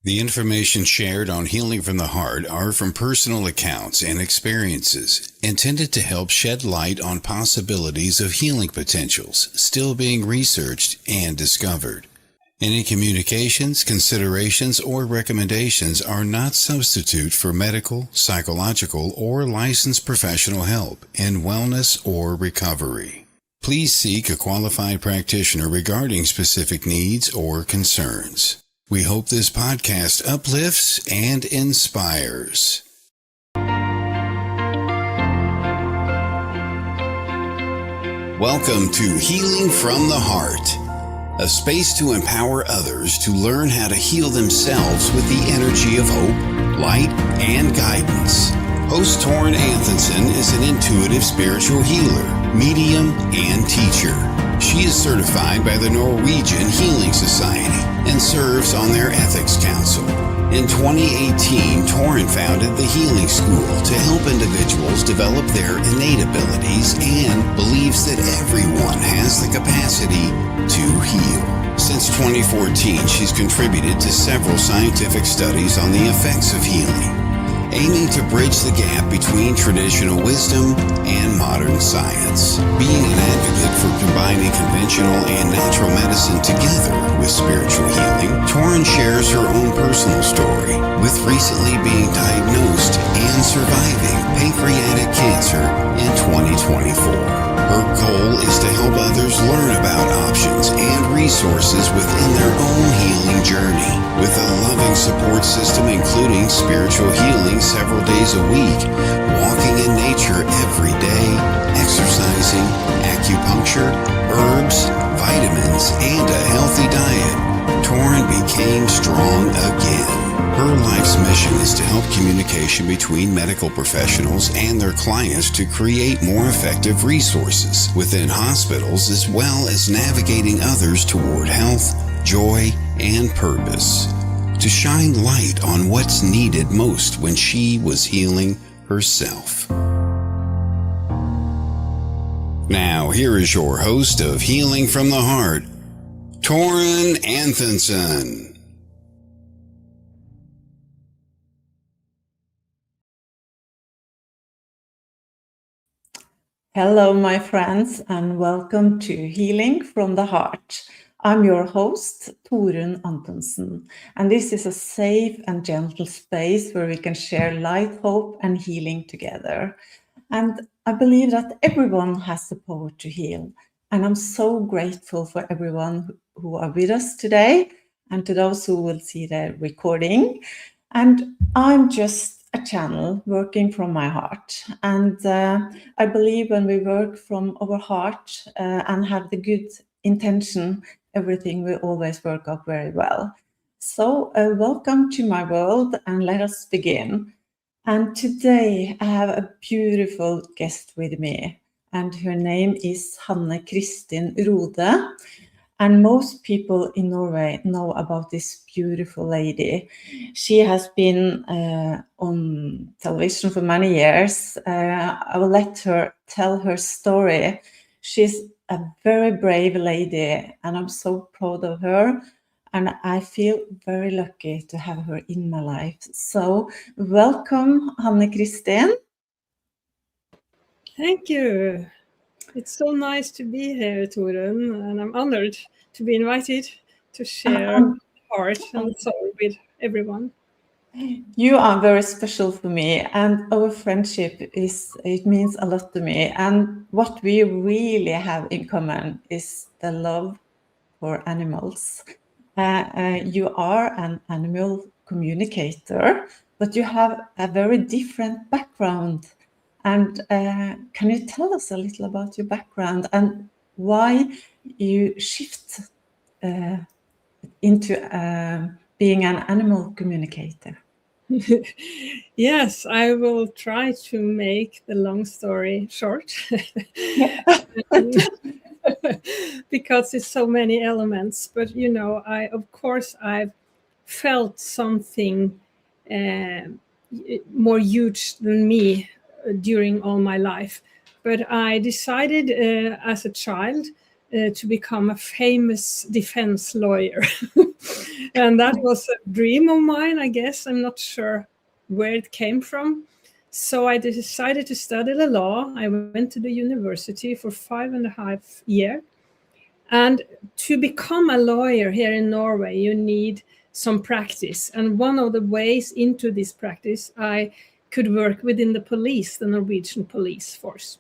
The information shared on Healing from the Heart are from personal accounts and experiences intended to help shed light on possibilities of healing potentials still being researched and discovered. Any communications, considerations, or recommendations are not substitute for medical, psychological, or licensed professional help in wellness or recovery. Please seek a qualified practitioner regarding specific needs or concerns. We hope this podcast uplifts and inspires. Welcome to Healing from the Heart, a space to empower others to learn how to heal themselves with the energy of hope, light, and guidance. Host Torun Antonsen is an intuitive spiritual healer, medium, and teacher. She is certified by the Norwegian Healing Society and serves on their ethics council. In 2018, Torun founded the Healing School to help individuals develop their innate abilities and believes that everyone has the capacity to heal. Since 2014, she's contributed to several scientific studies on the effects of healing, aiming to bridge the gap between traditional wisdom and modern science. Being an advocate for combining conventional and natural medicine together with spiritual healing, Torun shares her own personal story, with recently being diagnosed and surviving pancreatic cancer in 2024. Her goal is to help others learn about options and resources within their own healing journey, with a loving support system including spiritual healing several days a week, walking in nature every day, exercising, acupuncture, herbs, vitamins, and a healthy diet. Torun became strong again. Her life's mission is to help communication between medical professionals and their clients to create more effective resources within hospitals, as well as navigating others toward health, joy, and purpose. To shine light on what's needed most when she was healing herself. Now, here is your host of Healing from the Heart, Torun Antonsen. Hello, my friends, and welcome to Healing from the Heart. I'm your host, Torun Antonsen, and this is a safe and gentle space where we can share light, hope, and healing together. And I believe that everyone has the power to heal, and I'm so grateful for everyone who are with us today, and to those who will see the recording. And I'm just a channel working from my heart. And I believe when we work from our heart and have the good intention, everything will always work out very well. So welcome to my world, and let us begin. And today I have a beautiful guest with me, and her name is Hanne Kristin Rohde. And most people in Norway know about this beautiful lady. She has been on television for many years. I will let her tell her story. She's a very brave lady, and I'm so proud of her. And I feel very lucky to have her in my life. So welcome, Hanne Kristin. Thank you. It's so nice to be here, Torun, and I'm honored to be invited to share heart and soul with everyone. You are very special for me, and our friendship it means a lot to me. And what we really have in common is the love for animals. You are an animal communicator, but you have a very different background. And can you tell us a little about your background and why you shift into being an animal communicator? Yes, I will try to make the long story short. Because it's so many elements. But you know, I've felt something more huge than me during all my life. But I decided as a child to become a famous defense lawyer. And that was a dream of mine, I guess. I'm not sure where it came from. So I decided to study the law. I went to the university for 5.5 years. And to become a lawyer here in Norway, you need some practice. And one of the ways into this practice, I could work within the police, the Norwegian police force.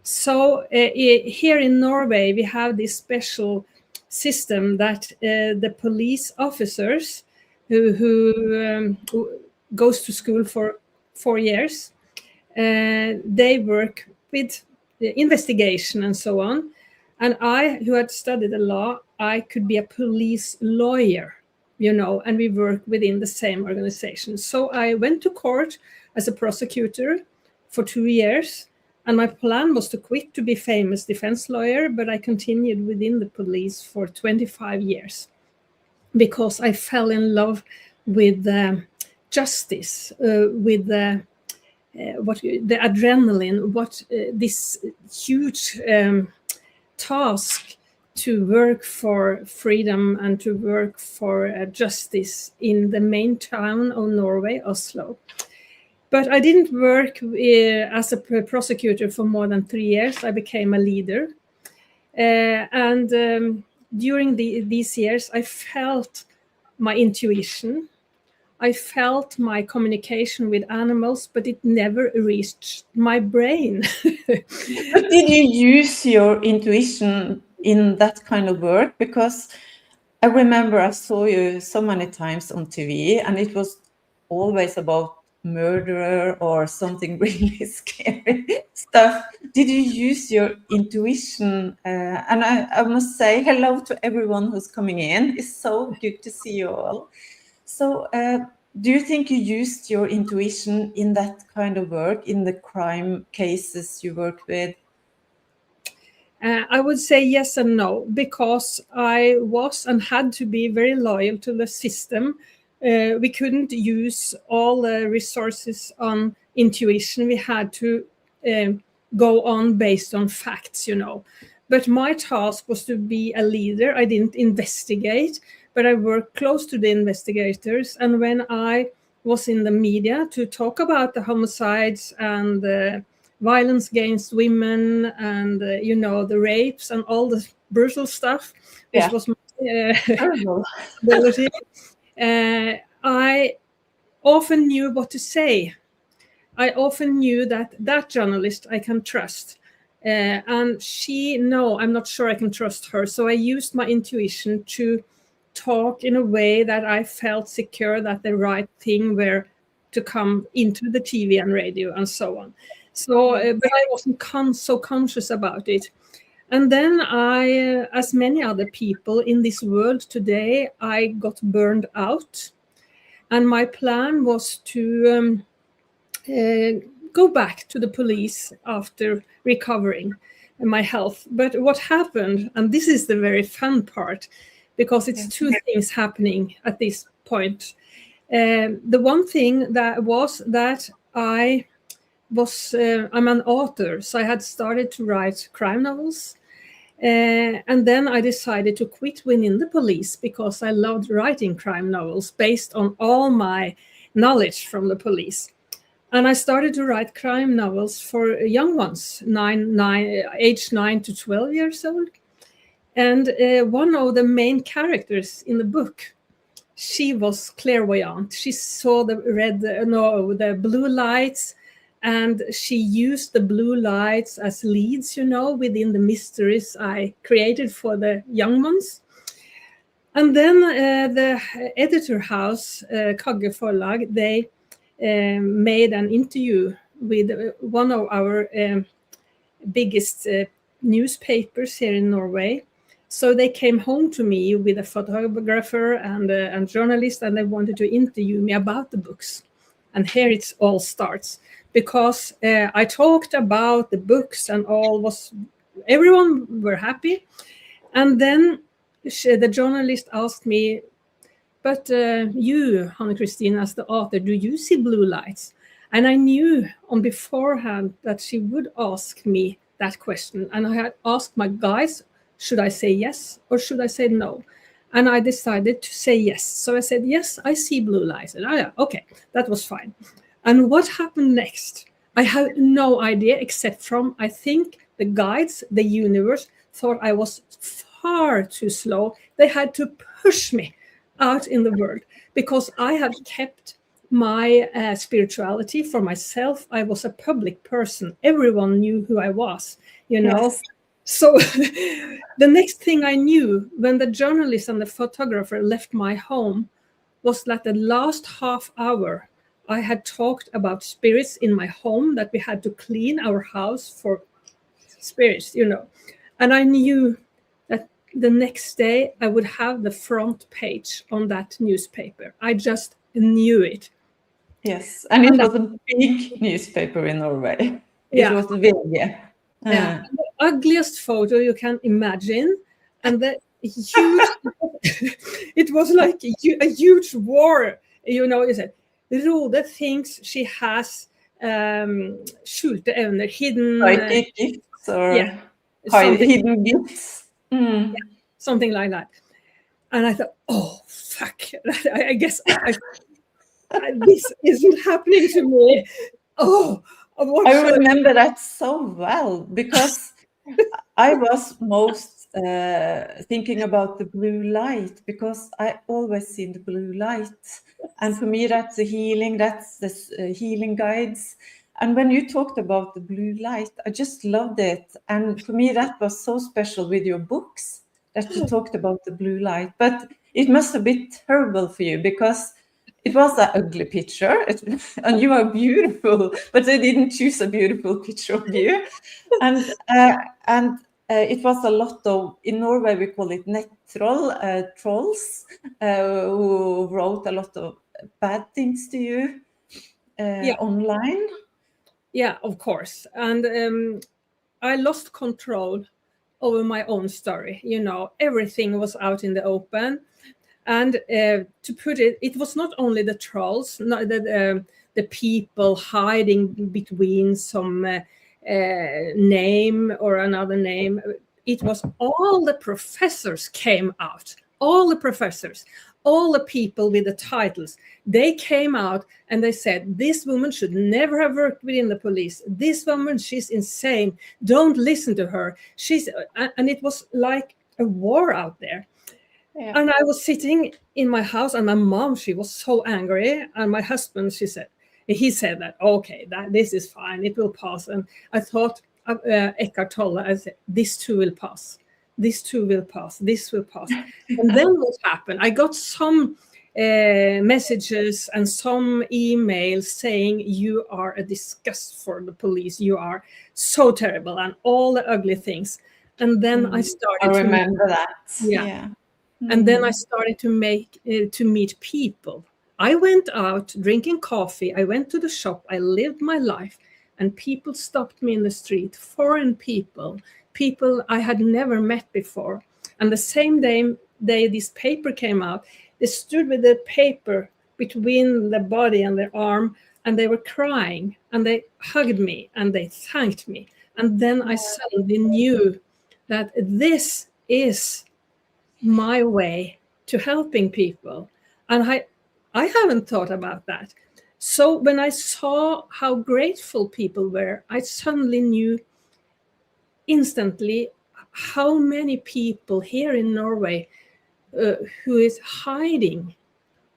So here in Norway, we have this special system that the police officers who goes to school for 4 years, they work with the investigation and so on. And I, who had studied the law, I could be a police lawyer, and we work within the same organization. So I went to court as a prosecutor for 2 years. And my plan was to quit to be famous defense lawyer, but I continued within the police for 25 years because I fell in love with justice, with the adrenaline, this huge task to work for freedom and to work for justice in the main town of Norway, Oslo. But I didn't work as a prosecutor for more than 3 years. I became a leader. And during these years, I felt my intuition. I felt my communication with animals, but it never reached my brain. But did you use your intuition in that kind of work? Because I remember I saw you so many times on TV, and it was always about murderer or something really scary stuff. Did you use your intuition? And I must say hello to everyone who's coming in. It's so good to see you all. So do you think you used your intuition in that kind of work, in the crime cases you worked with? I would say yes and no, because I was and had to be very loyal to the system. We couldn't use all the resources on intuition. We had to go on based on facts, But my task was to be a leader. I didn't investigate, but I worked close to the investigators. And when I was in the media to talk about the homicides and the violence against women and, the rapes and all the brutal stuff, which was my ability, I often knew what to say. I often knew that journalist I can trust. And I'm not sure I can trust her. So I used my intuition to talk in a way that I felt secure that the right thing were to come into the TV and radio and so on. So, but I wasn't so conscious about it. And then I, as many other people in this world today, I got burned out. And my plan was to go back to the police after recovering my health. But what happened, and this is the very fun part, because it's two things happening at this point. The one thing that was that I'm an author, so I had started to write crime novels. And then I decided to quit within the police because I loved writing crime novels based on all my knowledge from the police. And I started to write crime novels for young ones, aged 9 to 12 years old. And one of the main characters in the book, she was clairvoyant. She saw the blue lights, and she used the blue lights as leads, within the mysteries I created for the young ones. And then the editor house, Kagge Forlag, they made an interview with one of our biggest newspapers here in Norway. So they came home to me with a photographer and a journalist, and they wanted to interview me about the books. And here it all starts, because I talked about the books and everyone were happy. And then the journalist asked me, but you, Hanne Kristin, as the author, do you see blue lights? And I knew on beforehand that she would ask me that question. And I had asked my guys, Should I say yes or should I say no? And I decided to say yes. So I said, yes, I see blue lights. And yeah, okay, that was fine. And what happened next? I have no idea, except from, I think, the guides, the universe, thought I was far too slow. They had to push me out in the world because I had kept my spirituality for myself. I was a public person. Everyone knew who I was, you know. Yes. So the next thing I knew when the journalist and the photographer left my home was that the last half hour I had talked about spirits in my home, that we had to clean our house for spirits, you know. And I knew that the next day I would have the front page on that newspaper. I just knew it. Yes, and it was a big newspaper in Norway. It was VG. Yeah, the ugliest photo you can imagine, and the huge. It was like a huge war. You know, is it? Rohde thinks she has skjulte evner, hidden psychic gifts or hidden gifts. Yeah, something like that. And I thought, oh fuck! I guess this isn't happening to me. Oh. I remember that so well because I was most thinking about the blue light because I always see the blue light. And for me, that's the healing, that's the healing guides. And when you talked about the blue light, I just loved it. And for me, that was so special with your books that you talked about the blue light. But it must have been terrible for you because it was an ugly picture, and you are beautiful, but they didn't choose a beautiful picture of you. And it was a lot of, in Norway we call it nettroll, trolls, who wrote a lot of bad things to you online. Yeah, of course. And I lost control over my own story. You know, everything was out in the open. And to put it, it was not only the trolls, not the people hiding between some name or another name. It was all the professors came out, all the professors, all the people with the titles. They came out and they said, this woman should never have worked within the police. This woman, she's insane. Don't listen to her. And it was like a war out there. Yeah. And I was sitting in my house, and my mom, she was so angry. And my husband, he said that, okay, this is fine, it will pass. And I thought, Eckhart Tolle, I said, this too will pass. This too will pass. This will pass. And then what happened? I got some messages and some emails saying, you are a disgust for the police. You are so terrible, and all the ugly things. And then I started to remember that. Yeah. And then I started to meet people. I went out drinking coffee. I went to the shop. I lived my life. And people stopped me in the street. Foreign people I had never met before. And the same day this paper came out, they stood with the paper between the body and their arm. And they were crying. And they hugged me. And they thanked me. And then I suddenly knew that this is my way to helping people. And I haven't thought about that. So when I saw how grateful people were, I suddenly knew instantly how many people here in Norway who is hiding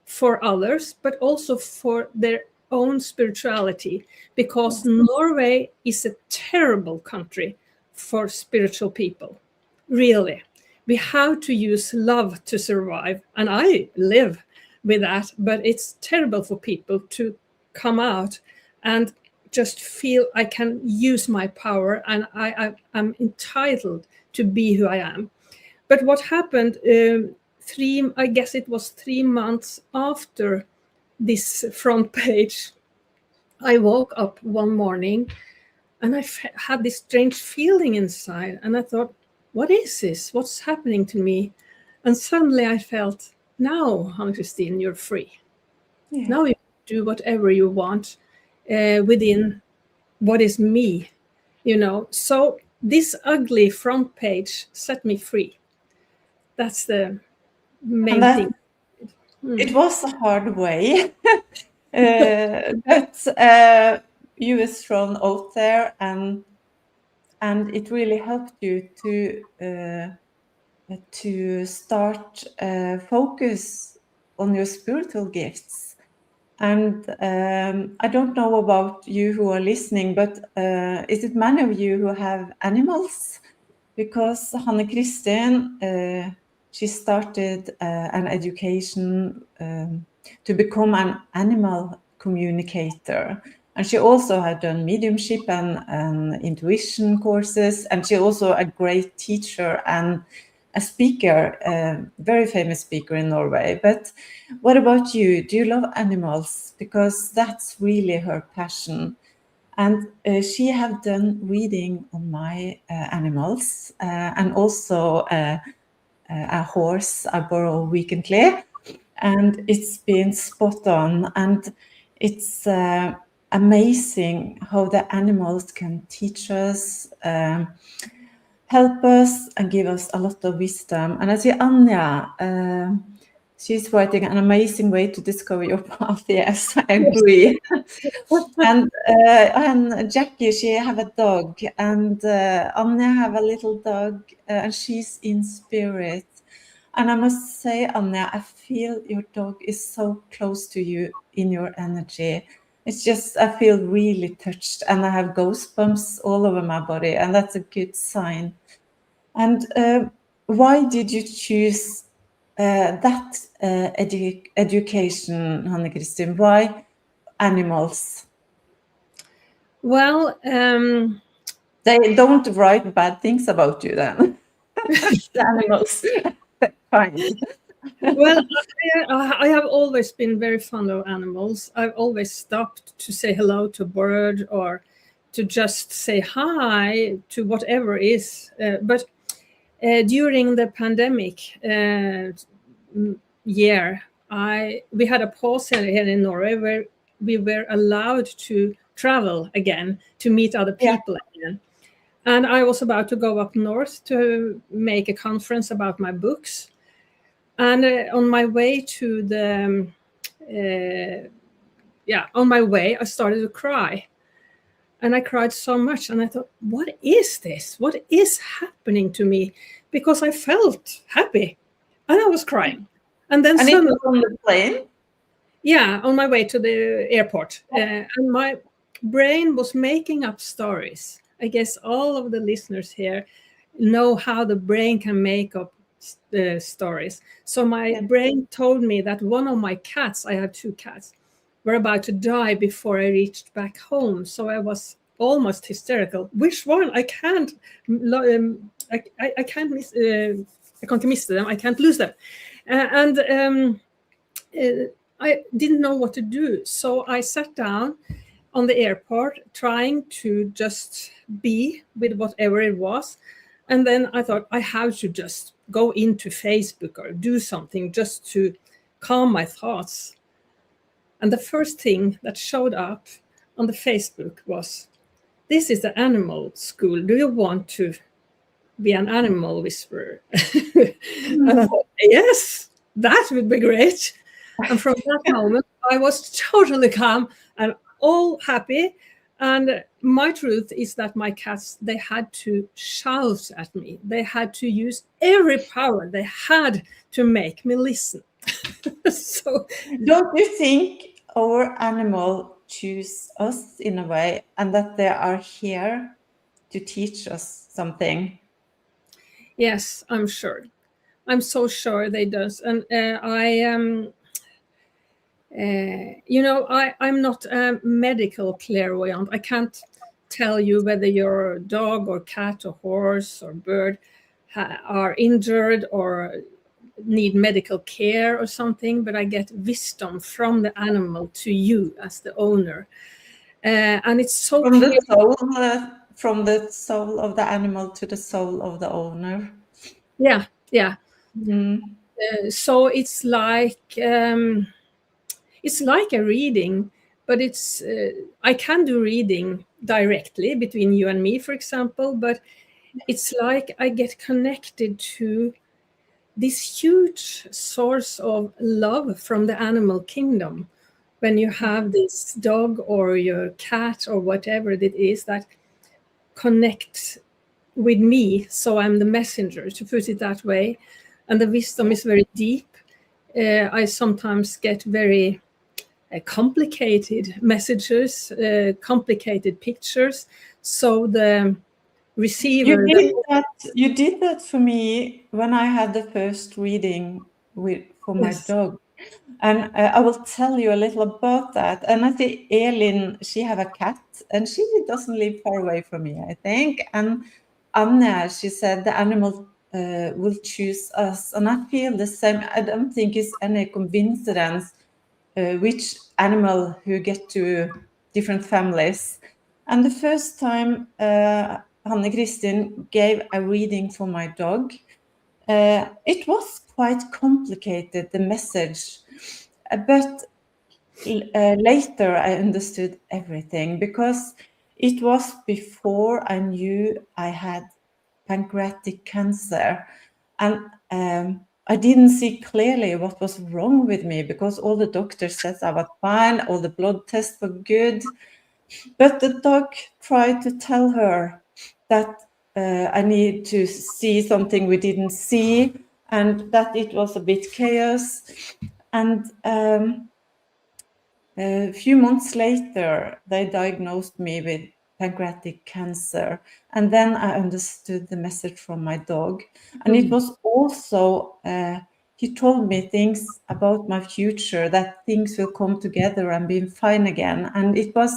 for others, but also for their own spirituality, because Norway is a terrible country for spiritual people, really. We have to use love to survive. And I live with that, but it's terrible for people to come out and just feel I can use my power and I'm entitled to be who I am. But what happened, I guess it was 3 months after this front page, I woke up one morning and I had this strange feeling inside. And I thought, what is this? What's happening to me? And suddenly I felt, now, Hanne Kristin, you're free. Yeah. Now you do whatever you want within what is me, you know. So this ugly front page set me free. That's the main thing. It was a hard way, but you were thrown out there, and it really helped you to start focus on your spiritual gifts. And I don't know about you who are listening, but is it many of you who have animals? Because Hanne Kristin, she started an education to become an animal communicator. And she also had done mediumship and intuition courses. And she also a great teacher and a speaker, a very famous speaker in Norway. But what about you? Do you love animals? Because that's really her passion. And she have done reading on my animals and also a horse I borrow weekly. And it's been spot on. And it's amazing how the animals can teach us, help us, and give us a lot of wisdom. And I see Anja, she's writing an amazing way to discover your path. Yes, I agree. And Jackie, she have a dog, and Anja have a little dog, and she's in spirit. And I must say, Anja, I feel your dog is so close to you in your energy. It's just, I feel really touched, and I have goosebumps all over my body, and that's a good sign. And why did you choose that education, Hanne Kristin? Why animals? Well, they don't write bad things about you then. The animals. Fine. Well, I have always been very fond of animals. I've always stopped to say hello to a bird or to just say hi to whatever is. But during the pandemic year, we had a pause here in Norway where we were allowed to travel again to meet other people again. And I was about to go up north to make a conference about my books. And on my way to the, on my way, I started to cry. And I cried so much. And I thought, what is this? What is happening to me? Because I felt happy. And I was crying. And then suddenly, it was on the plane? Yeah, on my way to the airport. And my brain was making up stories. I guess all of the listeners here know how the brain can make up stories. So my brain told me that one of my cats, I have 2 cats, were about to die before I reached back home. So I was almost hysterical. Which one? I can't. I can't miss. I can't miss them. I can't lose them. I didn't know what to do. So I sat down on the airport, trying to just be with whatever it was. And then I thought, I have to just go into Facebook or do something just to calm my thoughts. And the first thing that showed up on the Facebook was, this is the animal school. Do you want to be an animal whisperer? And I thought, yes, that would be great. And from that moment, I was totally calm and all happy. And my truth is that my cats, they had to shout at me. They had to use every power they had to make me listen. So, don't you think our animal choose us in a way, and that they are here to teach us something? Yes, I'm sure. I'm so sure they does. And I'm not a medical clairvoyant. I can't tell you whether your dog or cat or horse or bird are injured or need medical care or something, but I get wisdom from the animal to you as the owner. And it's so from the soul of the animal to the soul of the owner. Yeah. Mm-hmm. So it's like a reading, but it's I can do reading directly between you and me, for example, but it's like I get connected to this huge source of love from the animal kingdom. When you have this dog or your cat or whatever it is that connects with me, so I'm the messenger, to put it that way, and the wisdom is very deep. I sometimes get very complicated messages, complicated pictures, so the receiver... You did that for me when I had the first reading for my dog. And I will tell you a little about that. And I see Elin, she have a cat, and she doesn't live far away from me, I think. And Anne, she said the animal will choose us. And I feel the same. I don't think it's any coincidence which animal who get to different families. And the first time Hanne Kristin gave a reading for my dog, it was quite complicated, the message. But later I understood everything, because it was before I knew I had pancreatic cancer. And I didn't see clearly what was wrong with me, because all the doctors said I was fine, all the blood tests were good. But the dog tried to tell her that I need to see something we didn't see, and that it was a bit chaos. And a few months later, they diagnosed me with pancreatic cancer. And then I understood the message from my dog. And it was also, he told me things about my future, that things will come together and be fine again. And it was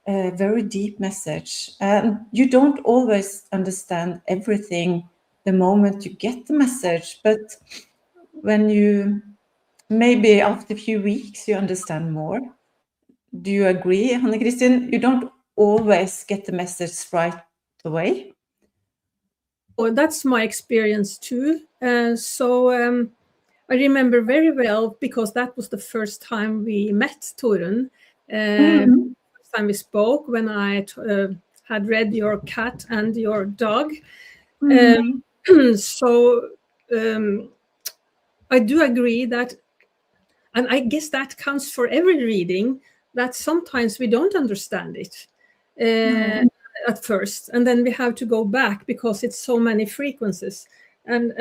a very deep message. And you don't always understand everything the moment you get the message, but when you, maybe after a few weeks, you understand more. Do you agree, Hanne Kristin? You don't always get the message right away? Oh, that's my experience too. I remember very well, because that was the first time we met, Torunn. First time we spoke, when I had read your cat and your dog. I do agree that, and I guess that counts for every reading, that sometimes we don't understand it at first, and then we have to go back because it's so many frequencies. And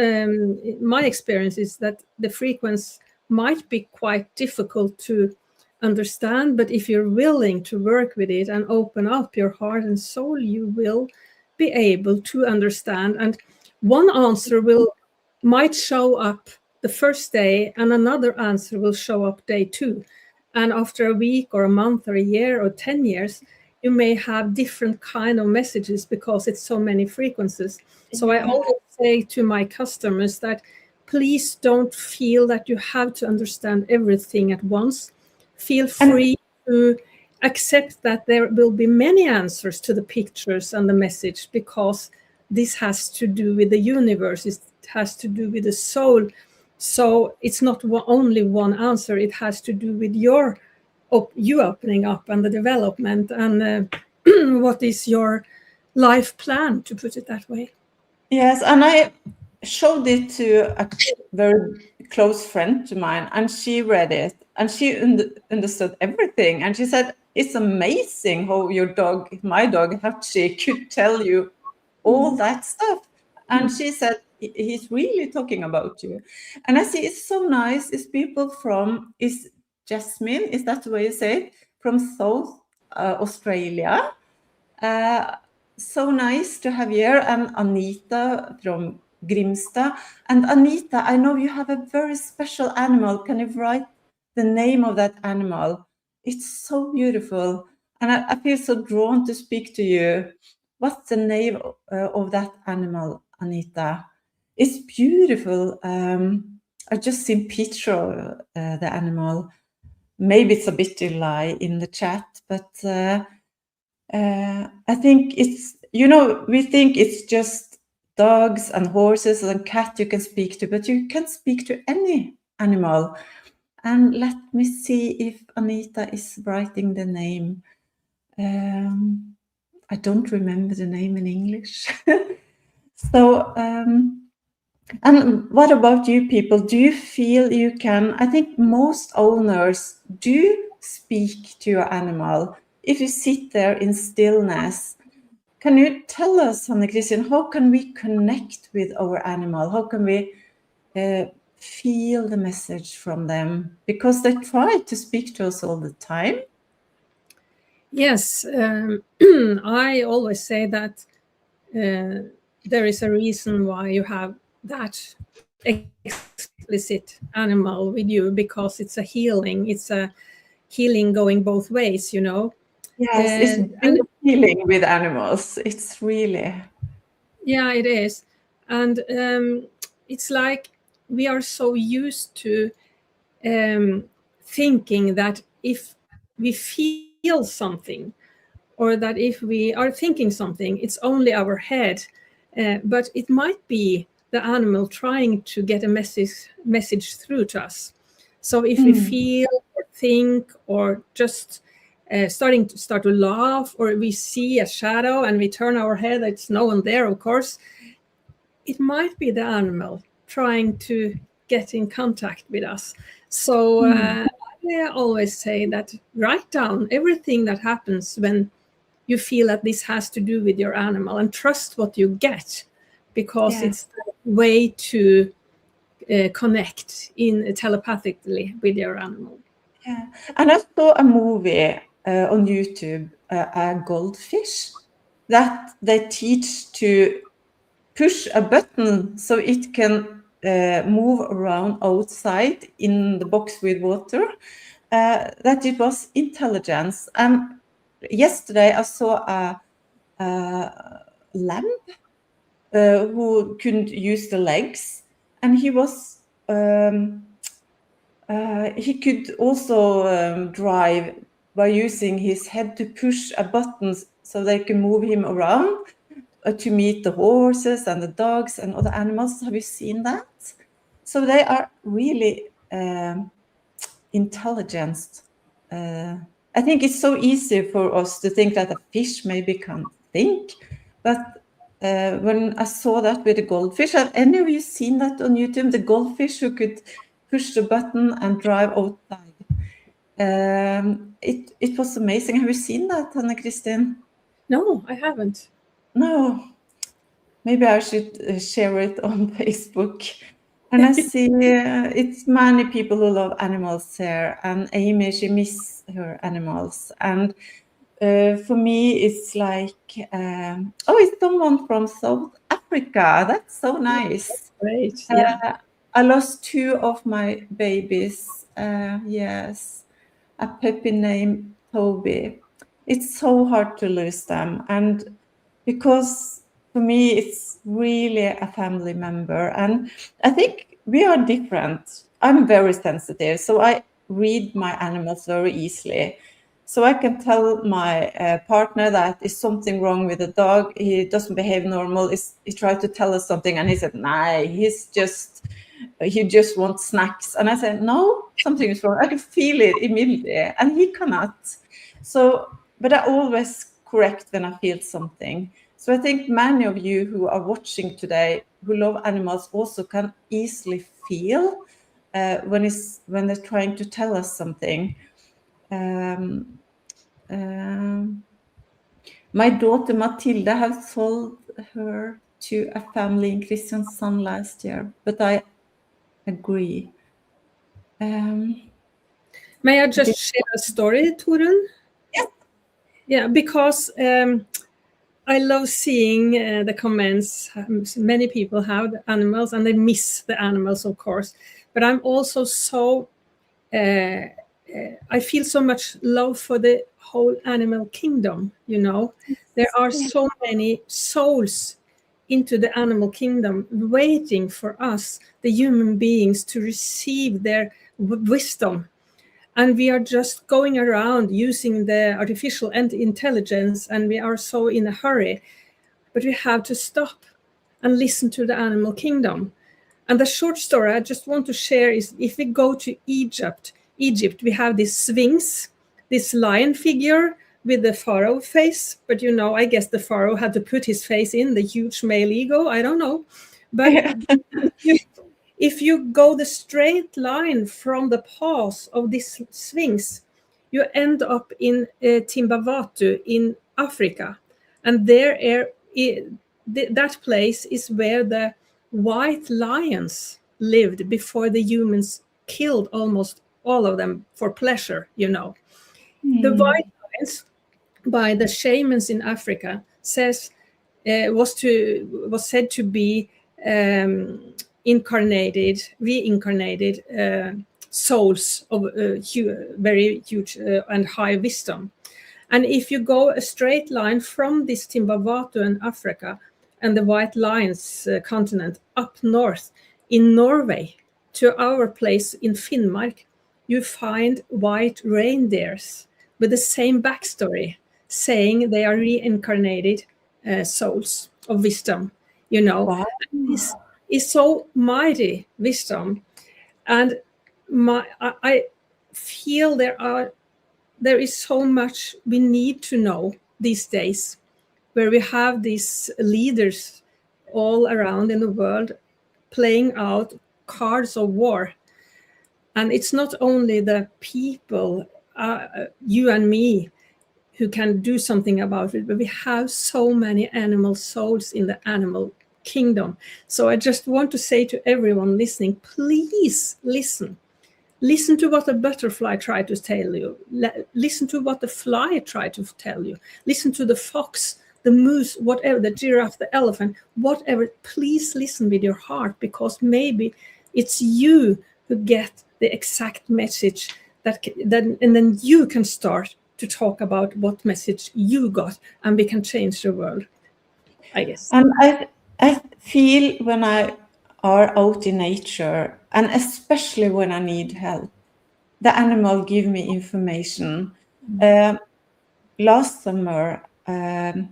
my experience is that the frequency might be quite difficult to understand, but if you're willing to work with it and open up your heart and soul, you will be able to understand. And one answer might show up the first day, and another answer will show up day 2. And after a week or a month or a year or 10 years, you may have different kind of messages, because it's so many frequencies. So I always say to my customers that please don't feel that you have to understand everything at once. Feel free to accept that there will be many answers to the pictures and the message, because this has to do with the universe. It has to do with the soul. So it's not only one answer. It has to do with you opening up and the development, and what is your life plan, to put it that way. Yes, and I showed it to a very close friend of mine, and she read it, and she understood everything. And she said, it's amazing how my dog, Hachi, could tell you all that stuff. And she said, he's really talking about you. And I see it's so nice. It's people from, is Jasmine, is that the way you say it? From South Australia. So nice to have here. And Anita from Grimstad. And Anita, I know you have a very special animal. Can you write the name of that animal? It's so beautiful. And I feel so drawn to speak to you. What's the name of that animal, Anita? It's beautiful. I just seen picture of the animal. Maybe it's a bit delay in the chat, but I think it's, we think it's just dogs and horses and cats you can speak to, but you can speak to any animal. And let me see if Anita is writing the name. I don't remember the name in English. So, and what about you people? Do you feel you can? I think most owners do speak to your animal. If you sit there in stillness, can you tell us, Hanne Kristin, how can we connect with our animal? How can we feel the message from them? Because they try to speak to us all the time. Yes, I always say that there is a reason why you have that explicit animal with you, because it's a healing. It's a healing going both ways, you know. Yes, it's And healing with animals. It's really. yeah, it is. And it's like we are so used to thinking that if we feel something, or that if we are thinking something, it's only our head. But it might be the animal trying to get a message through to us. So if we feel or think, or just start to laugh, or we see a shadow and we turn our head, it's no one there, of course, it might be the animal trying to get in contact with us. So I always say that write down everything that happens when you feel that this has to do with your animal, and trust what you get, because it's the way to connect in telepathically with your animal. Yeah, and I saw a movie on YouTube, a goldfish, that they teach to push a button so it can move around outside in the box with water, that it was intelligence. And yesterday I saw a lamb who couldn't use the legs, and he was he could also drive by using his head to push a button so they can move him around to meet the horses and the dogs and other animals. Have you seen that? So they are really intelligent. I think it's so easy for us to think that a fish maybe can't think, but when I saw that with the goldfish, have any of you seen that on YouTube? The goldfish who could push the button and drive outside. It was amazing. Have you seen that, Hanne Kristin? No, I haven't. No. Maybe I should share it on Facebook. And I see it's many people who love animals here. And Amy, she miss her animals. And for me, it's like, it's someone from South Africa. That's so nice. Great, yeah. I lost 2 of my babies. Yes, a puppy named Toby. It's so hard to lose them. And because for me, it's really a family member. And I think we are different. I'm very sensitive, so I read my animals very easily. So I can tell my partner that is something wrong with the dog. He doesn't behave normal. He tried to tell us something, and he said, "Nah, he just wants snacks." And I said, "No, something is wrong. I can feel it immediately," and he cannot. So, but I always correct when I feel something. So I think many of you who are watching today who love animals also can easily feel when they're trying to tell us something. My daughter Matilda has sold her to a family in Kristiansand last year, but I agree. May I just share a story, Torun? Yeah. Yeah, because I love seeing the comments. Many people have the animals and they miss the animals, of course. But I'm also so, I feel so much love for the whole animal kingdom, you know. There are so many souls into the animal kingdom waiting for us, the human beings, to receive their wisdom. And we are just going around using the artificial intelligence, and we are so in a hurry. But we have to stop and listen to the animal kingdom. And the short story I just want to share is, if we go to Egypt, we have this Sphinx, this lion figure with the pharaoh face, but I guess the pharaoh had to put his face in the huge male ego. I don't know, but if you go the straight line from the path of this sphinx, you end up in Timbuktu in Africa, and that place is where the white lions lived before the humans killed almost all of them for pleasure. The white lions, by the shamans in Africa, was said to be reincarnated souls of very huge and high wisdom. And if you go a straight line from this Timbuktu and Africa and the White Lions continent up north in Norway to our place in Finnmark, you find white reindeers with the same backstory, saying they are reincarnated souls of wisdom. Wow. This is so mighty wisdom, and I feel there is so much we need to know these days, where we have these leaders all around in the world playing out cards of war. And it's not only the people, you and me, who can do something about it, but we have so many animal souls in the animal kingdom. So I just want to say to everyone listening, please listen. Listen to what the butterfly tried to tell you. Listen to what the fly tried to tell you. Listen to the fox, the moose, whatever, the giraffe, the elephant, whatever. Please listen with your heart, because maybe it's you who get the exact message and then you can start to talk about what message you got, and we can change the world, I guess. And I feel when I are out in nature, and especially when I need help, the animal give me information. Last summer, I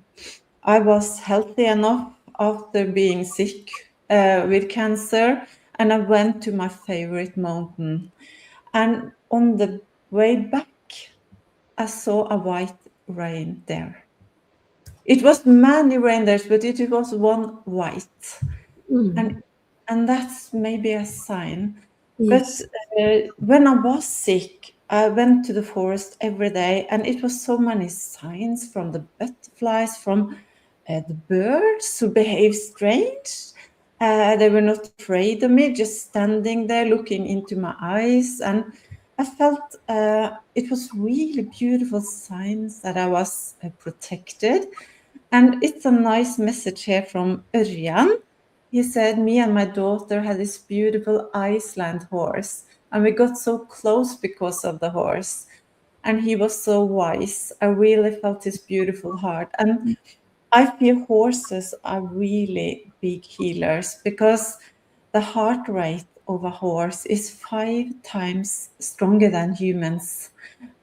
was healthy enough after being sick with cancer, and I went to my favorite mountain. And on the way back, I saw a white reindeer. It was many reindeers, but it was one white. And that's maybe a sign. Yes. But when I was sick, I went to the forest every day, and it was so many signs from the butterflies, from the birds who behaved strange. They were not afraid of me, just standing there looking into my eyes. And I felt it was really beautiful signs that I was protected. And it's a nice message here from Ørjan. He said, me and my daughter had this beautiful Iceland horse, and we got so close because of the horse. And he was so wise. I really felt his beautiful heart. And I feel horses are really big healers, because the heart rate of a horse is 5 times stronger than humans'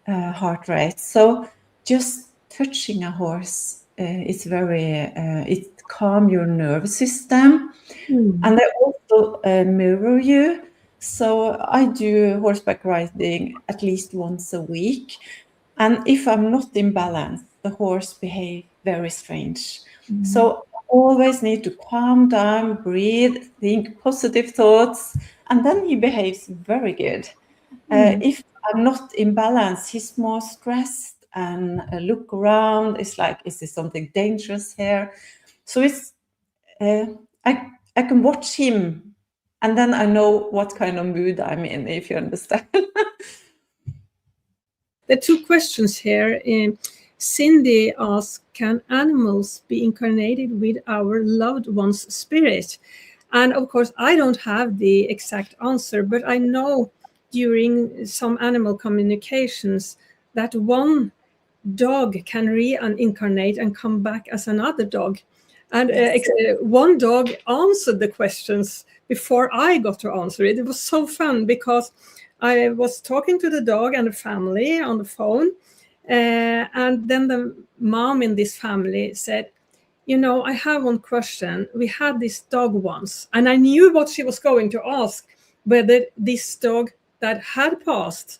heart rate. So just touching a horse is very, it calm your nervous system. And they also mirror you. So I do horseback riding at least once a week. And if I'm not in balance, the horse behaves very strange. So I always need to calm down, breathe, think positive thoughts, and then he behaves very good. If I'm not in balance, he's more stressed and look around. It's like, is there something dangerous here? So it's I can watch him, and then I know what kind of mood I'm in, if you understand. There are 2 questions here. Cindy asks, can animals be incarnated with our loved one's spirit? And of course, I don't have the exact answer, but I know during some animal communications that one dog can reincarnate and come back as another dog. And one dog answered the questions before I got to answer it. It was so fun, because I was talking to the dog and the family on the phone. And then the mom in this family said, I have one question. We had this dog once, and I knew what she was going to ask, whether this dog that had passed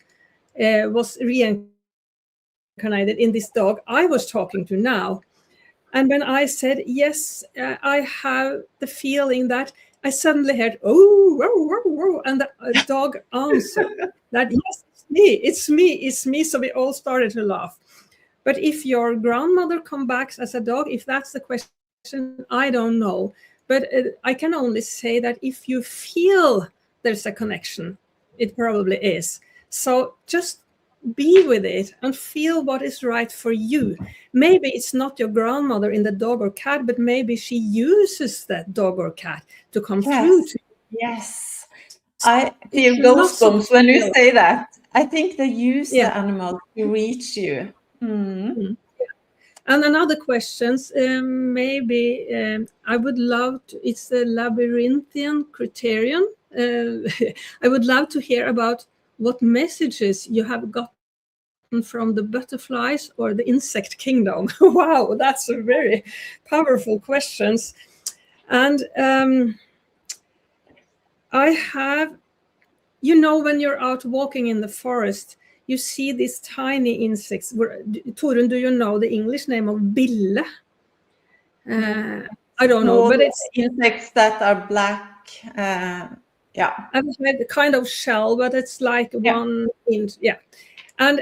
was reincarnated reincarnated in this dog I was talking to now. And when I said, yes, I have the feeling that, I suddenly heard, oh, whoa, whoa, whoa, and the dog answered that, yes, it's me. So we all started to laugh. But if your grandmother comes back as a dog, if that's the question, I don't know. But I can only say that if you feel there's a connection, it probably is. So just be with it and feel what is right for you. Maybe it's not your grandmother in the dog or cat, but maybe she uses that dog or cat to come through to you. Yes. I feel goosebumps when you say that. I think they use the animal to reach you. And another questions, maybe I would love to, it's the labyrinthian criterion. I would love to hear about what messages you have gotten from the butterflies or the insect kingdom. Wow, that's a very powerful questions. And I have, when you're out walking in the forest, you see these tiny insects. Torun, do you know the English name of bille? I don't know, but it's insects that are black. I've had a kind of shell, but it's like 1 inch. Yeah. And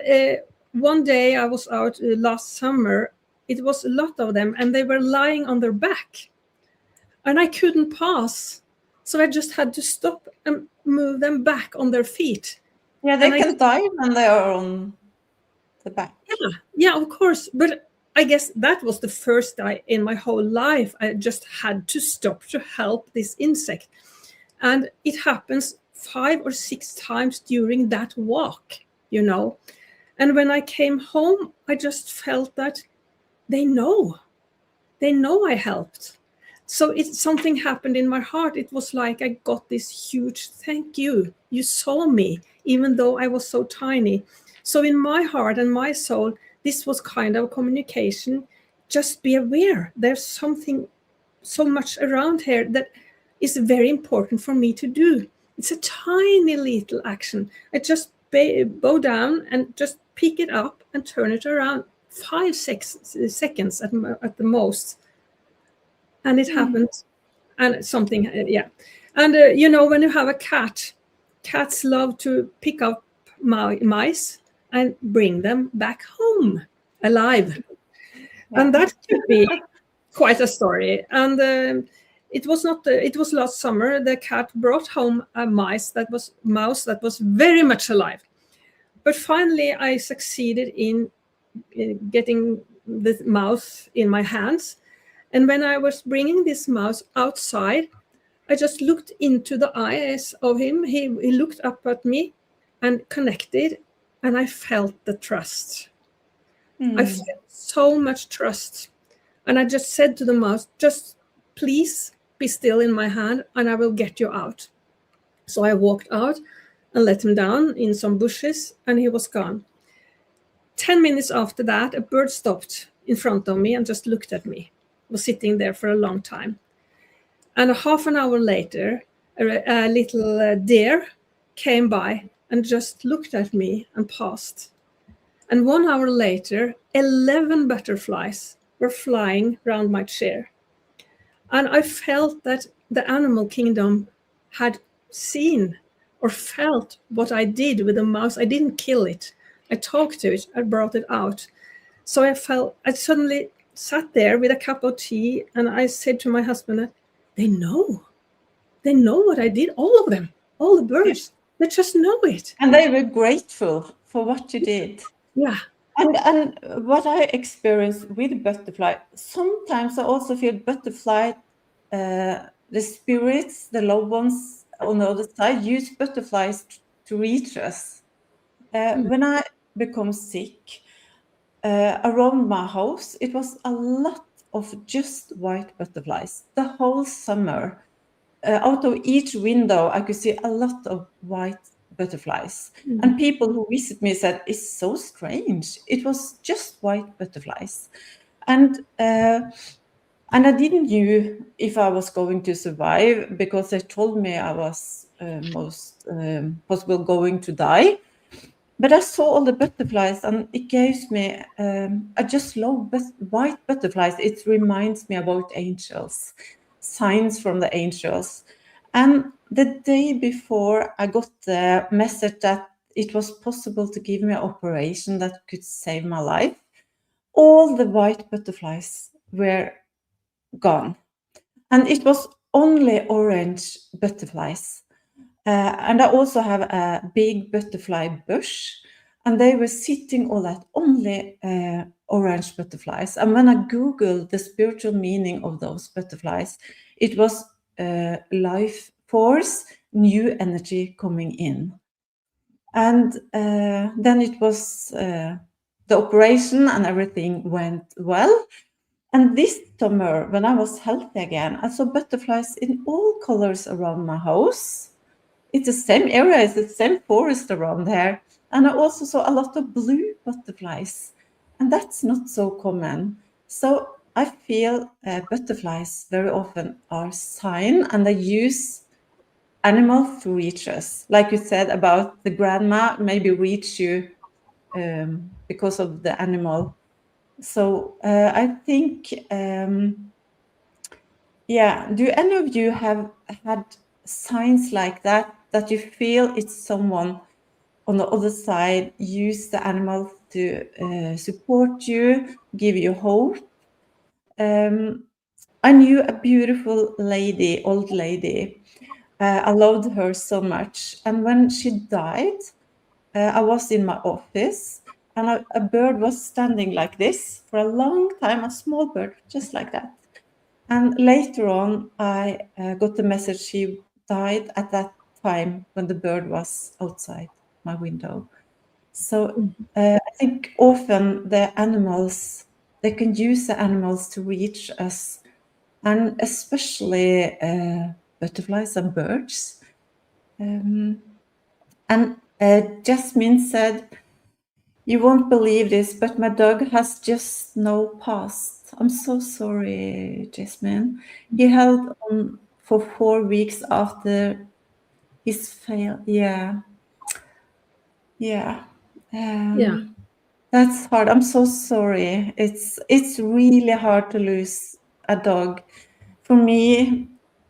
one day I was out last summer, it was a lot of them, and they were lying on their back. And I couldn't pass. So I just had to stop and move them back on their feet. Yeah, they can die when they are on the back. Yeah, of course. But I guess that was the first time in my whole life I just had to stop to help this insect. And it happens 5 or 6 times during that walk, And when I came home, I just felt that they know I helped. So something happened in my heart. It was like I got this huge thank you. You saw me, even though I was so tiny. So in my heart and my soul, this was kind of communication. Just be aware. There's something so much around here that is very important for me to do. It's a tiny little action. I just bow down and just pick it up and turn it around 5 seconds at the most. And it happened. And something, And, when you have a cat, cats love to pick up mice and bring them back home alive. And that could be quite a story. And it was last summer, the cat brought home a mouse that was very much alive. But finally, I succeeded in getting the mouse in my hands. And when I was bringing this mouse outside, I just looked into the eyes of him. He looked up at me and connected, and I felt the trust. I felt so much trust. And I just said to the mouse, just please be still in my hand and I will get you out. So I walked out and let him down in some bushes, and he was gone. 10 minutes after that, a bird stopped in front of me and just looked at me. Was sitting there for a long time. And a half an hour later, a little deer came by and just looked at me and passed. And 1 hour later, 11 butterflies were flying around my chair. And I felt that the animal kingdom had seen or felt what I did with the mouse. I didn't kill it. I talked to it. I brought it out. So I suddenly sat there with a cup of tea, and I said to my husband that they know what I did, all of them, all the birds, they just know it. And they were grateful for what you did. Yeah. And what I experienced with butterfly, sometimes I also feel butterfly, the spirits, the loved ones on the other side, use butterflies to reach us. When I become sick, around my house, it was a lot of just white butterflies the whole summer. Out of each window, I could see a lot of white butterflies. And people who visit me said, it's so strange. It was just white butterflies. And I didn't know if I was going to survive, because they told me I was most possible going to die. But I saw all the butterflies, and it gives me, I just love white butterflies. It reminds me about angels, signs from the angels. And the day before, I got the message that it was possible to give me an operation that could save my life. All the white butterflies were gone. And it was only orange butterflies. And I also have a big butterfly bush, and they were sitting all that only orange butterflies. And when I Googled the spiritual meaning of those butterflies, it was life force, new energy coming in. And then it was the operation, and everything went well. And this summer, when I was healthy again, I saw butterflies in all colors around my house. It's the same area, it's the same forest around here. And I also saw a lot of blue butterflies, and that's not so common. So I feel butterflies very often are sign, and they use animals to reach us. Like you said about the grandma, maybe reach you because of the animal. So I think, yeah, do any of you have had signs like that you feel it's someone on the other side use the animal to support you, give you hope? I knew a beautiful lady, old lady. I loved her so much. And when she died, I was in my office, and a bird was standing like this for a long time, a small bird, just like that. And later on, I got the message she died at that time when the bird was outside my window. So I think often the animals, they can use the animals to reach us, and especially butterflies and birds. And Jasmine said, "You won't believe this, but my dog has just no past." I'm so sorry, Jasmine. He held on for 4 weeks after his fail. Yeah. That's hard. I'm so sorry. It's really hard to lose a dog. For me,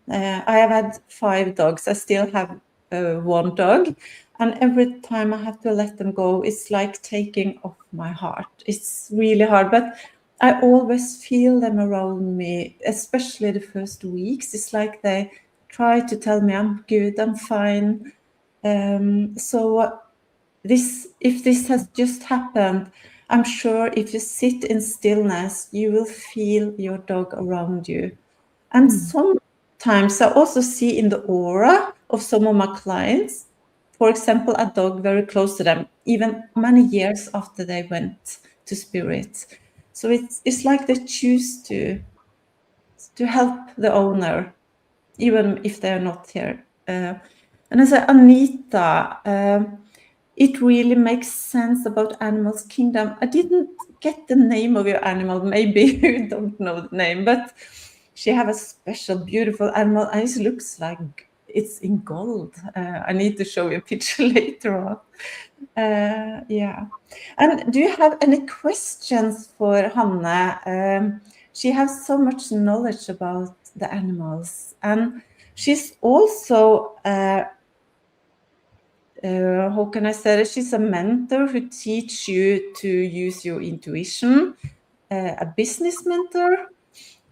I have had 5 dogs. I still have 1 dog. And every time I have to let them go, it's like taking off my heart. It's really hard. But I always feel them around me, especially the first weeks. It's like they try to tell me I'm good, I'm fine. So if this has just happened, I'm sure if you sit in stillness, you will feel your dog around you. And sometimes I also see in the aura of some of my clients, for example, a dog very close to them, even many years after they went to spirit. So it's like they choose to help the owner, even if they're not here. And I say, Anita, it really makes sense about Animals Kingdom. I didn't get the name of your animal. Maybe you don't know the name, but she have a special, beautiful animal, and it looks like it's in gold. I need to show you a picture later on. Yeah. And do you have any questions for Hanne? She has so much knowledge about the animals, and she's also how can I say it? She's a mentor who teaches you to use your intuition, a business mentor.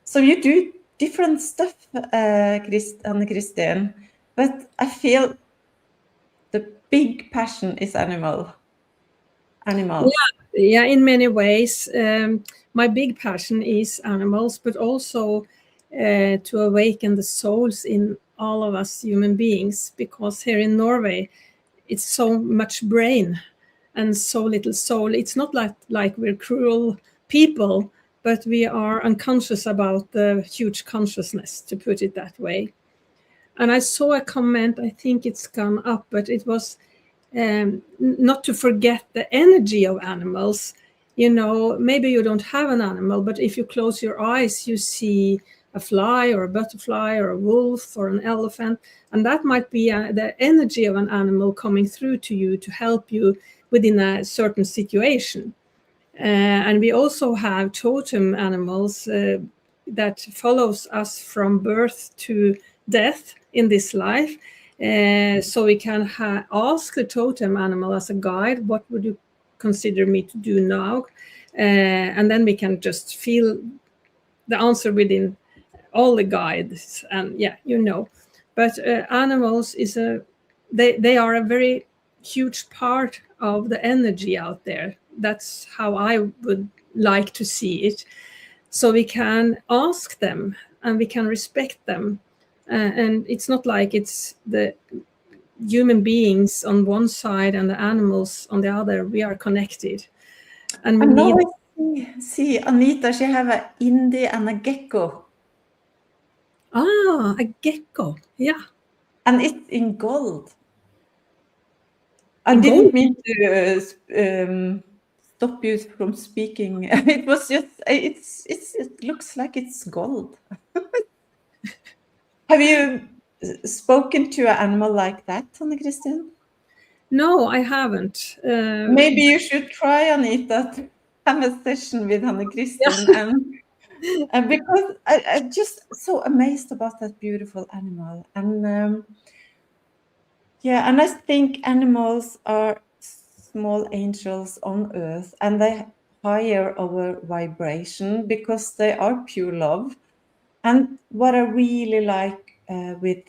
So you do different stuff, Hanne Kristin, but I feel the big passion is animals. Yeah, in many ways. My big passion is animals, but also to awaken the souls in all of us human beings, because here in Norway, it's so much brain and so little soul. It's not like we're cruel people, but we are unconscious about the huge consciousness, to put it that way. And I saw a comment, I think it's gone up, but it was not to forget the energy of animals. You know, maybe you don't have an animal, but if you close your eyes, you see a fly or a butterfly or a wolf or an elephant, and that might be the energy of an animal coming through to you to help you within a certain situation. And we also have totem animals that follows us from birth to death in this life. So we can ask the totem animal as a guide, what would you consider me to do now? And then we can just feel the answer within all the guides. And yeah, you know. But animals they are a very huge part of the energy out there. That's how I would like to see it. So we can ask them and we can respect them. And it's not like it's the human beings on one side and the animals on the other. We are connected. And we now need... I see Anita, she have an indie and a gecko. Ah, a gecko, yeah. And it's in gold. I didn't mean to stop you from speaking. It was just, it looks like it's gold. Have you spoken to an animal like that, Hanne Kristin? No, I haven't. Maybe you should try, Anita, to have a session with Hanne Kristin. Yeah. And because I'm just so amazed about that beautiful animal. And yeah, and I think animals are small angels on earth, and they higher our vibration because they are pure love. And what I really like with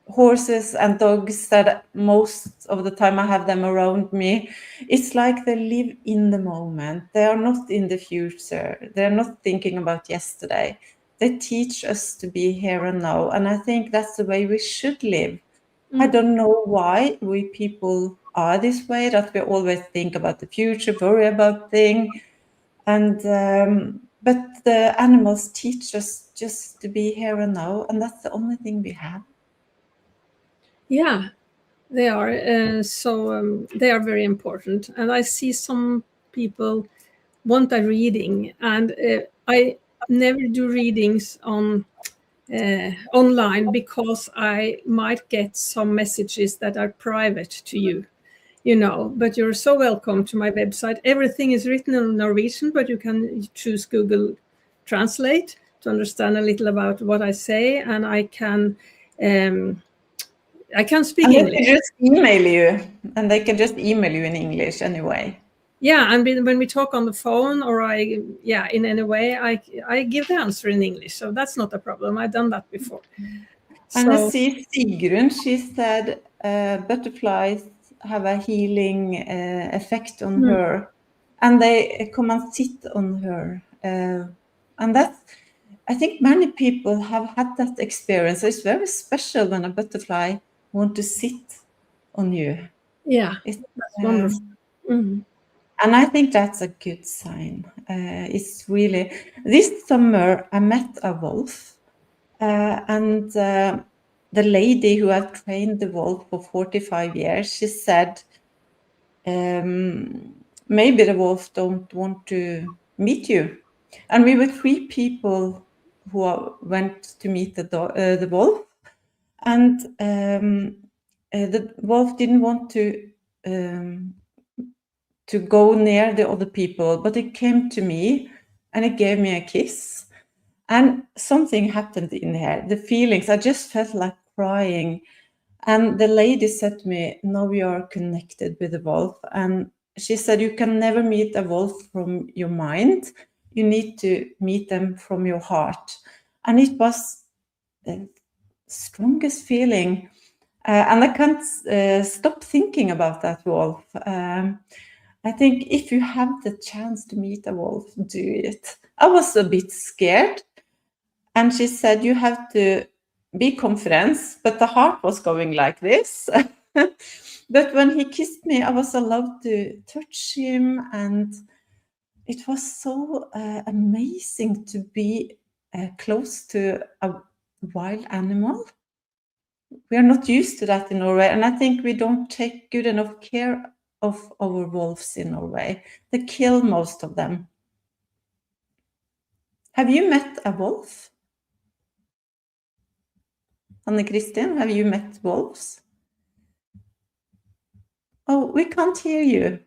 horses and dogs, that most of the time I have them around me, it's like they live in the moment. They are not in the future. They're not thinking about yesterday. They teach us to be here and now. And I think that's the way we should live. I don't know why we people are this way, that we always think about the future, worry about things. And but the animals teach us just to be here and now, and that's the only thing we have. Yeah, they are. So they are very important. And I see some people want a reading, and I never do readings on online because I might get some messages that are private to you, you know. But you're so welcome to my website. Everything is written in Norwegian, but you can choose Google Translate to understand a little about what I say, and I can speak and English. They can just email you, and they can just email you in English anyway. Yeah, and when we talk on the phone or in any way, I give the answer in English, so that's not a problem. I've done that before. And I see Sigrun, she said butterflies have a healing effect on her, and they come and sit on her. And that's, I think many people have had that experience. It's very special when a butterfly wants to sit on you. Yeah, It's wonderful. And I think that's a good sign. It's really, this summer I met a wolf, and the lady who had trained the wolf for 45 years, she said, maybe the wolf don't want to meet you. And we were 3 people who went to meet the wolf, and the wolf didn't want to go near the other people, but it came to me and it gave me a kiss. And something happened in here. The feelings, I just felt like crying. And the lady said to me, now we are connected with the wolf. And she said, you can never meet a wolf from your mind. You need to meet them from your heart. And it was the strongest feeling. And I can't stop thinking about that wolf. I think if you have the chance to meet a wolf, do it. I was a bit scared. And she said, you have to be confident, but the heart was going like this. But when he kissed me, I was allowed to touch him. And it was so amazing to be close to a wild animal. We are not used to that in Norway. And I think we don't take good enough care of our wolves in Norway. They kill most of them. Have you met a wolf? Hanne Kristin, have you met wolves? Oh, we can't hear you.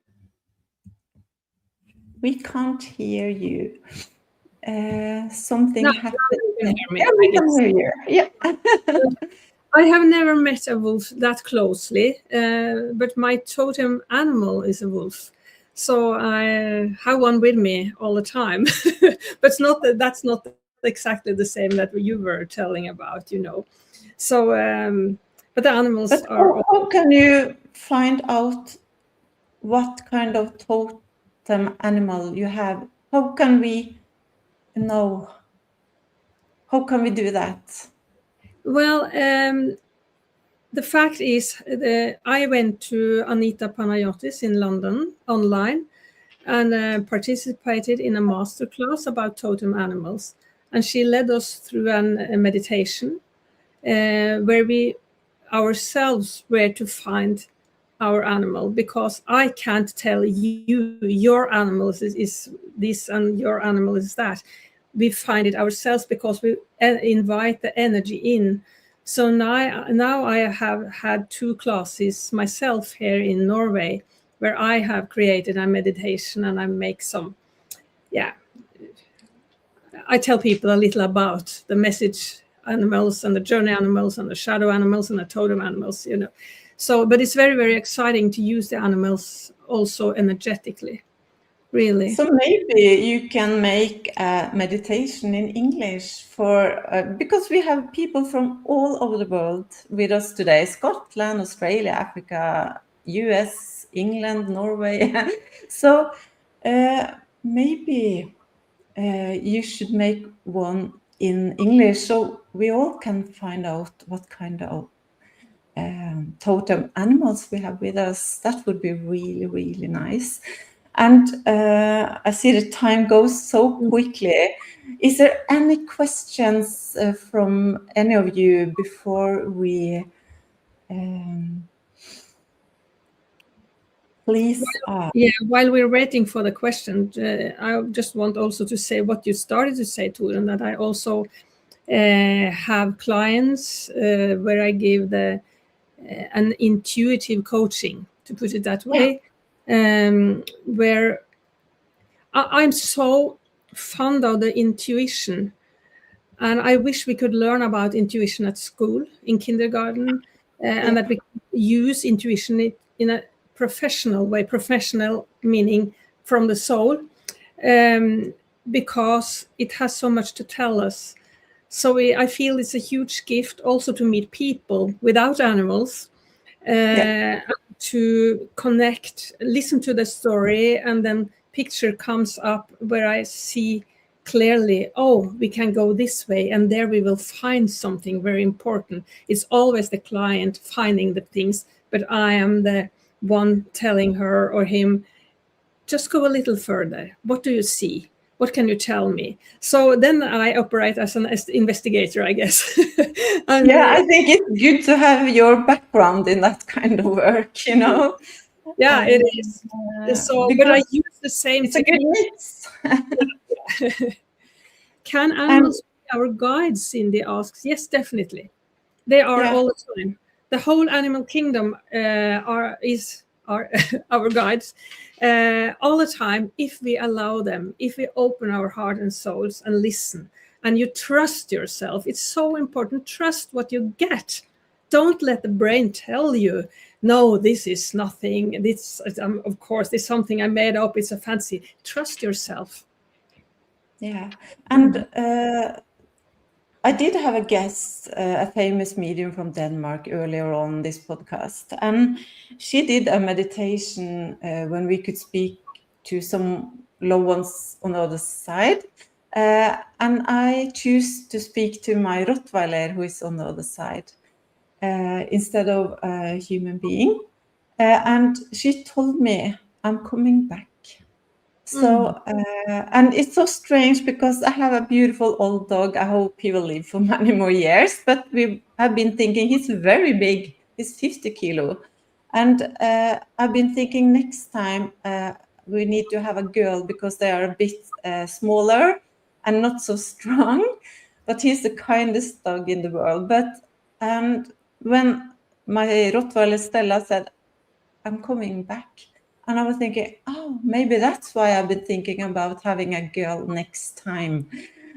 We can't hear you. Something happened. You can hear me, Yeah, we can hear you. Yeah. I have never met a wolf that closely, but my totem animal is a wolf. So I have one with me all the time. But that's not exactly the same that you were telling about, So, but the animals But are... how can you find out what kind of totem animal you have? How can we know? How can we do that? Well, the fact is, I went to Anita Panayotis in London online and participated in a masterclass about totem animals. And she led us through a meditation where we ourselves were to find our animal, because I can't tell you your animal is this and your animal is that. We find it ourselves because we invite the energy in. So now I have had 2 classes myself here in Norway, where I have created a meditation and I make some, I tell people a little about the message animals and the journey animals and the shadow animals and the totem animals, So, but it's very, very exciting to use the animals also energetically, really. So maybe you can make a meditation in English because we have people from all over the world with us today: Scotland, Australia, Africa, US, England, Norway. So maybe you should make one in English so we all can find out what kind of totem animals we have with us. That would be really, really nice. And I see the time goes so quickly. Is there any questions from any of you before we please ask? Yeah, while we're waiting for the question, I just want also to say what you started to say, Torun, that I also have clients where I give an intuitive coaching, to put it that way, where I'm so fond of the intuition, and I wish we could learn about intuition at school, in kindergarten, and that we use intuition in a professional way, professional meaning from the soul, because it has so much to tell us. So I feel it's a huge gift also to meet people without animals, to connect, listen to the story, and then picture comes up where I see clearly, oh, we can go this way, and there we will find something very important. It's always the client finding the things, but I am the one telling her or him, just go a little further. What do you see? What can you tell me? So then I operate as an investigator, I guess. I think it's good to have your background in that kind of work, Yeah, it is. So, but I use the same. It's a good mix. Can animals be our guides? Cindy asks. Yes, definitely. They are all the time. The whole animal kingdom are our guides all the time, if we allow them, if we open our heart and souls and listen, and you trust yourself. It's so important. Trust what you get. Don't let the brain tell you, no, this is nothing. This, of course, this is something I made up. It's a fancy. Trust yourself. Yeah, and I did have a guest, a famous medium from Denmark earlier on this podcast, and she did a meditation when we could speak to some loved ones on the other side. And I choose to speak to my Rottweiler, who is on the other side, instead of a human being. And she told me, I'm coming back. So, and it's so strange because I have a beautiful old dog. I hope he will live for many more years, but we have been thinking he's very big. He's 50 kilo. And I've been thinking next time we need to have a girl because they are a bit smaller and not so strong, but he's the kindest dog in the world. And when my Rottweiler Stella said, I'm coming back. And I was thinking, oh, maybe that's why I've been thinking about having a girl next time.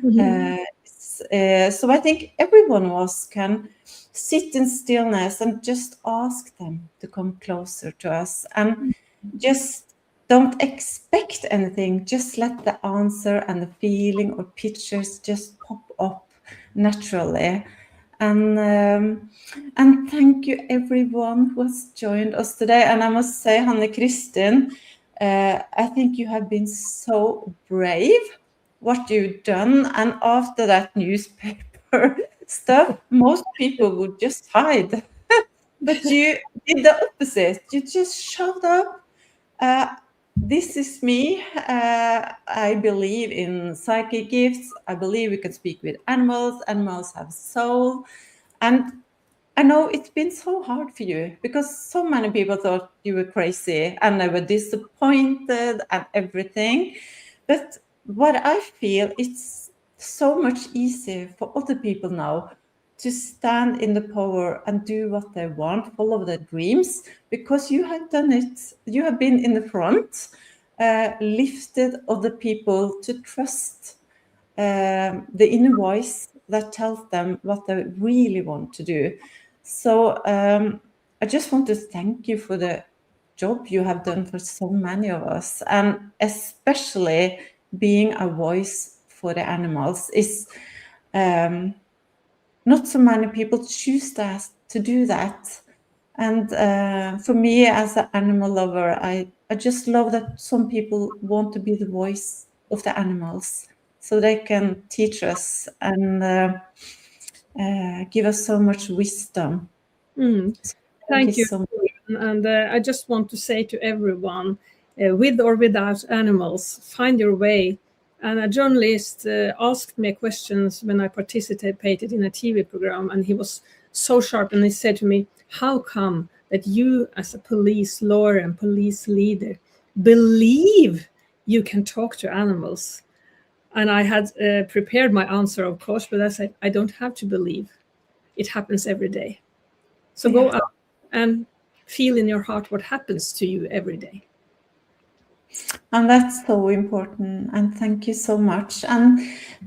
So I think every one of us can sit in stillness and just ask them to come closer to us, and just don't expect anything. Just let the answer and the feeling or pictures just pop up naturally. And thank you everyone who has joined us today. And I must say, Hanne Kristin, I think you have been so brave what you've done. And after that newspaper stuff, most people would just hide. But you did the opposite. You just showed up. This is me. I believe in psychic gifts. I believe we can speak with animals. Animals have soul. And I know it's been so hard for you because so many people thought you were crazy and they were disappointed and everything. But what I feel, it's so much easier for other people now to stand in the power and do what they want, follow their dreams, because you have done it. You have been in the front, lifted other people to trust the inner voice that tells them what they really want to do. So I just want to thank you for the job you have done for so many of us, and especially being a voice for the animals. Is not so many people choose to do that. And for me, as an animal lover, I just love that some people want to be the voice of the animals, so they can teach us and give us so much wisdom. So Thank you. so much. And I just want to say to everyone, with or without animals, find your way. And a journalist asked me questions when I participated in a TV program, and he was so sharp, and he said to me, how come that you as a police lawyer and police leader believe you can talk to animals? And I had prepared my answer, of course, but I said, I don't have to believe. It happens every day. So go out and feel in your heart what happens to you every day. And that's so important. And thank you so much. And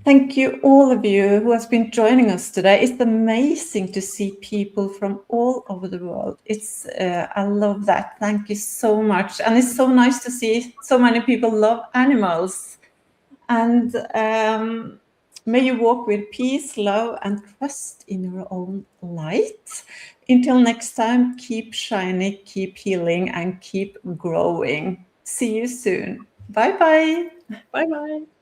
thank you, all of you who has been joining us today. It's amazing to see people from all over the world. It's I love that. Thank you so much. And it's so nice to see so many people love animals. And may you walk with peace, love, and trust in your own light. Until next time, keep shining, keep healing, and keep growing. See you soon. Bye-bye. Bye-bye.